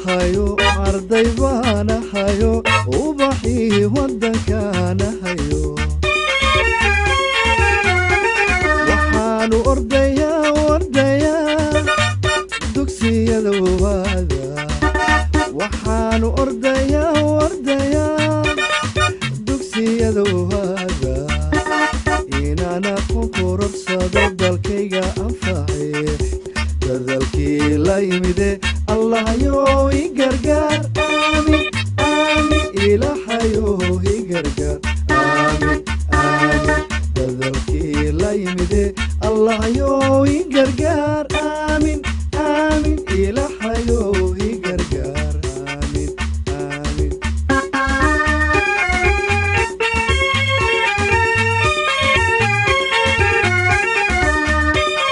hayo arday baana hayo ubaxii waddankaana hayo waxaanu ordayaa dugsiyada waada waxaanu ordayaa dugsiyada waada inaan aqoon kororsado dalkayga anface dadalkii la yimide allahayo i gargaar aamin aamin ilaahayo i gargaar aamin aamin dadalkii la yimide allahayo i gargaar aamin aamin ilaahayo